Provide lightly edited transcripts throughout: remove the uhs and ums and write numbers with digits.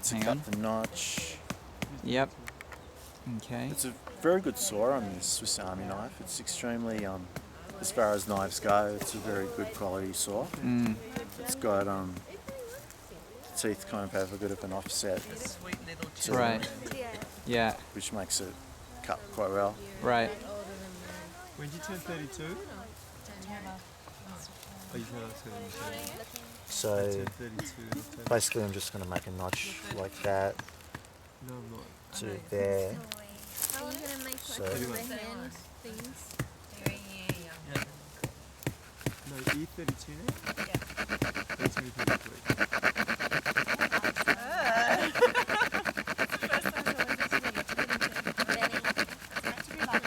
to cut the notch. Yep. Okay. It's a very good saw on this Swiss Army knife. It's extremely, as far as knives go, it's a very good quality saw. It's got teeth kind of have a bit of an offset to Right. Yeah. which makes it cut quite well. Right. When did you turn 32? Oh, you turned 32. So I turned 32. basically I'm just going to make a notch like that No, I'm not. to there. Are you gonna make So- like the hand things? No, E32 now? Yeah. 32, 33.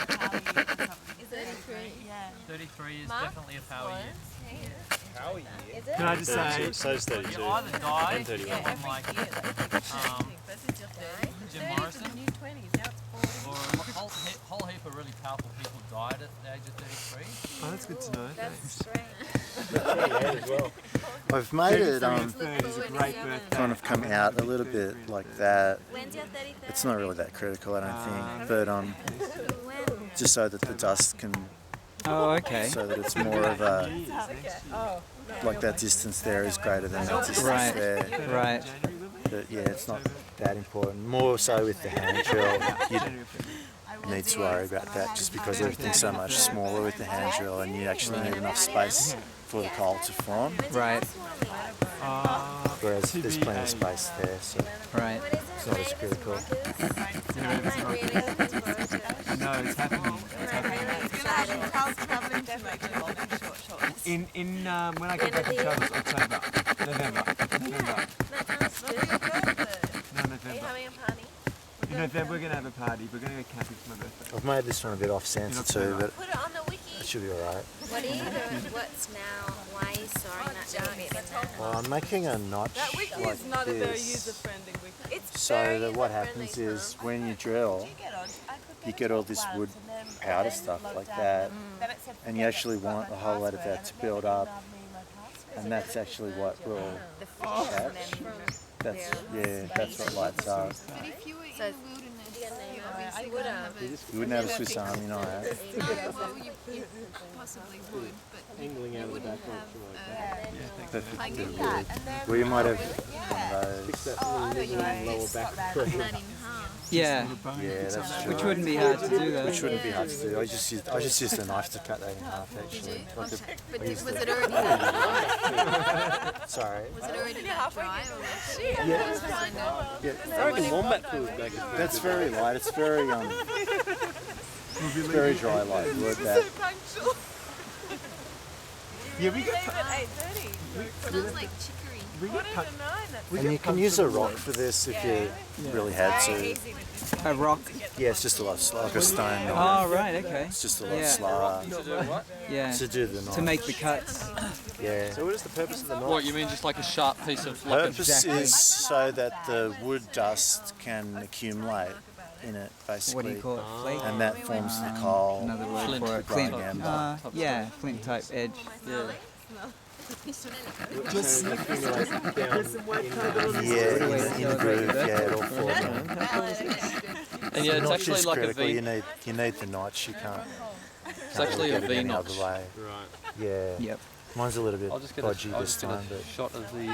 Is 33? Yeah. 33 is definitely a power year. Can I just say, So's 32. You either die And 31. someone like Jim Morrison, or a whole heap of really powerful people died at the age of 33. oh, that's good to know. Thanks. as well. I've made it 30 is a great birthday. kind of come out a little bit like that. When's your 33rd? It's not really that critical, I don't think, but When? just so that the dust can, Oh, okay. so that it's more of a, like that distance there is greater than that distance Right. there. Right. But yeah, it's not that important. More so with the hand drill, you need to worry about that just because everything's so much smaller with the hand drill and you actually need enough space for the coal to form. Right. Whereas there's plenty of space there, so Right. it's not as critical. No, it's happening. It's happening. When I get back to travels, October, November. No, November. In November we're going to have a party. We're going to go camping for my birthday. I've made this one a bit off centre too, but Put it on the wiki. it should be alright. What are you doing? What's now? Why are you sawing that down? Well, I'm making a notch That wiki like is not a very this, user-friendly wiki. It's so that what happens is when you drill, you get all this wood powder stuff like that, and you actually want a whole lot of that to build up, and that's actually what will catch. That's what lights up. So, I would have. You wouldn't have a Swiss Army knife. well, you possibly would, but Angling out of the back Perfect. like Good that. wood. Well, you might have one of those. lower back. Cut in half. Yeah. Yeah, that's true. Which wouldn't be hard to do though. Which wouldn't be hard to do. I just used a knife to cut that in half actually. But was it already half? Sorry. Was it already half dry? Yeah. I reckon wombat poo back. That's very light. It's very dry light wood. That Yeah, we get at 8:30. Smells like chicory. and you can use a rock for this if you really had to. A rock. Yeah, it's just a lot like a stone knife. Oh, right. Okay. It's just a lot Yeah. slower To do what? Yeah. to do the knife. To make the cuts. Yeah. So what is the purpose of the knife? What, you mean just like a sharp piece of like Purpose Exactly. is so that the wood dust can accumulate in it, What do basically, you call it? Flake? and that forms the coal. Another word Flint. for it. Grinding Flint. amber. Yeah, flint type edge. Yeah. just Yeah, in the groove. Yeah, it all falls in. And yeah, it's Notch actually is like a critical. V. You need the notch. You can't. It's actually a get it V any notch. other way. Right. Yeah. Yep. Mine's a little bit I'll just get dodgy I'll this just get time, a but shot of the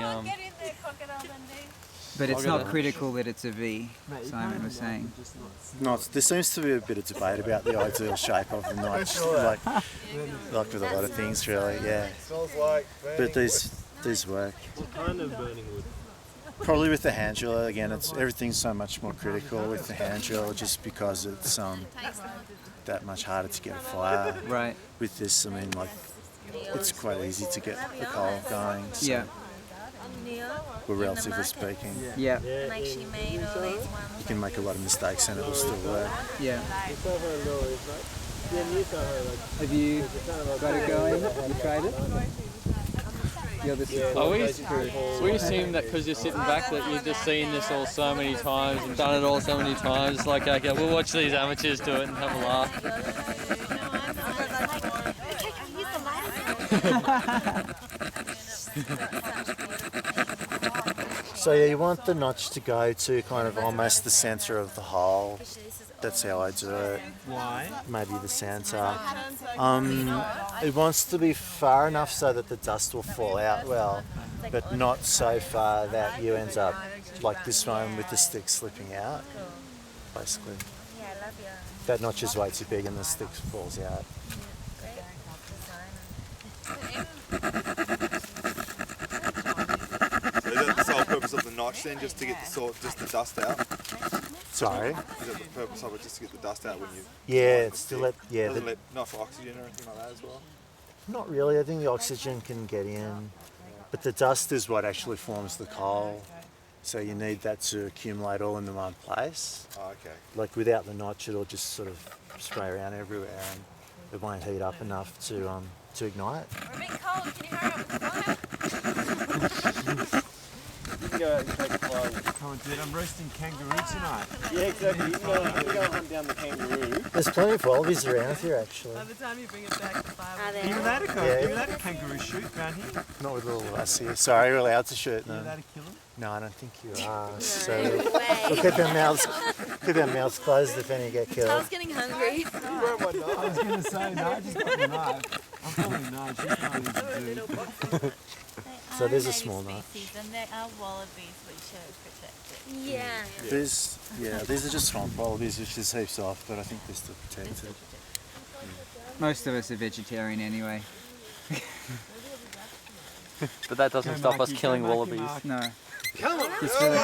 But it's I'll not get it. critical that it's a V, Simon was saying. no, there seems to be a bit of debate about the ideal shape of the notch, like with a lot of things, really. Yeah. But these work. What kind of burning wood? Probably with the hand drill again. Everything's so much more critical with the hand drill, just because it's that much harder to get a fire. Right. With this, I mean, like it's quite easy to get the coal going. So Yeah. Well, relatively speaking, Yeah. Like she made all these ones. you can make a lot of mistakes and it will still work. Yeah. Have you got it going? Have you tried it? You're the Oh, we assume that because you're sitting back that you've just seen this all so many times and done it all so many times. It's like, okay, we'll watch these amateurs do it and have a laugh. So yeah, you want the notch to go to kind of almost the centre of the hole. That's how I do it. Why? Maybe the centre. It wants to be far enough so that the dust will fall out well, but not so far that you end up like this one with the stick slipping out. Basically, Yeah, I love your that notch is way too big and the stick falls out. So is that the sole purpose of the notch then, just to get just the dust out? Sorry. Is that the purpose of it, just to get the dust out when you? Yeah, it's still Not for oxygen or anything like that as well. Not really. I think the oxygen can get in, but the dust is what actually forms the coal. So you need that to accumulate all into one place. Oh, okay. Like without the notch, it'll just sort of spray around everywhere, and it won't heat up enough to ignite. We're a bit cold. Can you hurry up with the fire? You can go out and take a fly. Come on, dude, I'm roasting kangaroo tonight. Yeah, exactly. You can go hunt down the kangaroo. There's plenty of wallabies around here, actually. By the time you bring it back, the fire Are Are you there? allowed to go? Yeah. Are you allowed to kangaroo shoot around here? Not with all of us here. Sorry, we're allowed to shoot Are you allowed them. to kill them? No, I don't think you are. So No we'll way. keep our mouths closed if any get I killed. was getting hungry. I was going to say, no, I just got the knife. I'm probably not. She's not easy to do. So there's a small notch. And there are wallabies which are protected. Yeah. These are just swamp wallabies, which is heaps off, but I think they're still protected. Most of us are vegetarian anyway. But that doesn't stop us killing wallabies. No. Come on! It's really